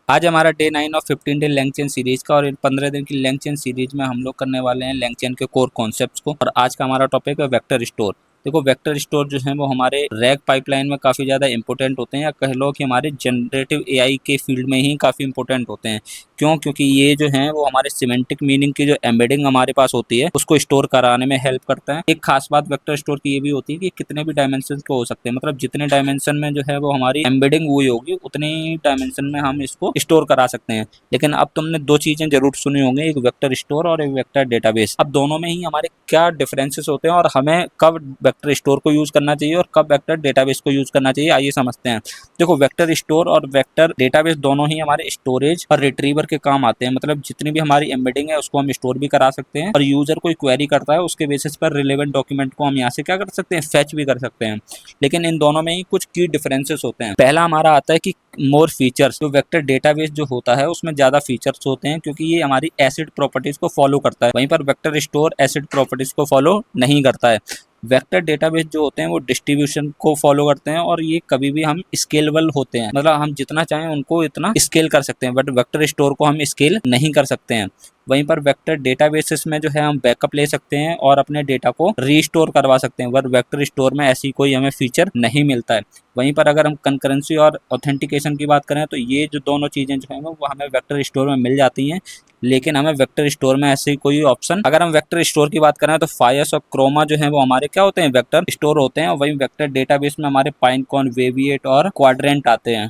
आज हमारा डे 9 और 15 डे लैंगचेन सीरीज का और इन 15 दिन की लैंगचेन सीरीज में हम लोग करने वाले हैं लैंगचेन के कोर कॉन्सेप्ट्स को। और आज का हमारा टॉपिक है वेक्टर स्टोर। देखो वेक्टर स्टोर जो है वो हमारे रैग पाइपलाइन में काफ़ी ज़्यादा इंपॉर्टेंट होते हैं, या कह लो कि हमारे जनरेटिव एआई के फील्ड में ही काफ़ी इंपॉर्टेंट होते हैं। क्यों? क्योंकि ये जो है वो हमारे सिमेंटिक मीनिंग की जो एम्बेडिंग हमारे पास होती है उसको स्टोर कराने में हेल्प करता है। एक खास बात वेक्टर स्टोर की ये भी होती है कि कितने भी डायमेंशन के हो सकते हैं, मतलब जितने डायमेंशन में जो है वो हमारी एम्बेडिंग हुई होगी उतने ही डायमेंशन में हम इसको स्टोर करा सकते हैं। लेकिन अब तुमने दो चीजें जरूर सुनी होंगी, एक वेक्टर स्टोर और एक वेक्टर डेटाबेस। अब दोनों में ही हमारे क्या डिफरेंसेस होते हैं और हमें कब वेक्टर स्टोर को यूज करना चाहिए और कब वेक्टर डेटाबेस को यूज करना चाहिए, आइए समझते हैं। देखो वेक्टर स्टोर और वेक्टर डेटाबेस दोनों ही हमारे स्टोरेज और रिट्रीवर के काम आते हैं। मतलब जितनी भी हमारी एम्बेडिंग है उसको हम स्टोर भी करा सकते हैं, और यूजर कोई क्वेरी करता है उसके बेसिस पर रिलेवेंट डॉक्यूमेंट को हम यहाँ से क्या कर सकते हैं, फेच भी कर सकते हैं। लेकिन इन दोनों में ही कुछ की डिफरेंसेस होते हैं। पहला हमारा आता है कि मोर फीचर्स। जो वेक्टर डेटाबेस जो होता है उसमें ज्यादा फीचर्स होते हैं क्योंकि ये हमारी एसिड प्रॉपर्टीज को फॉलो करता है, वहीं पर वेक्टर स्टोर एसिड प्रॉपर्टीज को फॉलो नहीं करता है। वेक्टर डेटाबेस जो होते हैं वो डिस्ट्रीब्यूशन को फॉलो करते हैं और ये कभी भी हम स्केलेबल होते हैं, मतलब हम जितना चाहें उनको इतना स्केल कर सकते हैं, बट वेक्टर स्टोर को हम स्केल नहीं कर सकते हैं। वहीं पर वेक्टर डेटाबेसेस में जो है हम बैकअप ले सकते हैं और अपने डेटा को रीस्टोर करवा सकते हैं, बट वेक्टर स्टोर में ऐसी कोई हमें फीचर नहीं मिलता है। वहीं पर अगर हम कंकरेंसी और ऑथेंटिकेशन की बात करें तो ये जो दोनों चीजें जो है वो हमें वेक्टर स्टोर में मिल जाती हैं, लेकिन हमें वेक्टर स्टोर में ऐसे कोई ऑप्शन, अगर हम वेक्टर स्टोर की बात करें तो फायस और क्रोमा जो है वो हमारे क्या होते हैं, वेक्टर स्टोर होते हैं। और वहीं वेक्टर डेटाबेस में हमारे पाइनकॉन, वेविएट और क्वाड्रेंट आते हैं।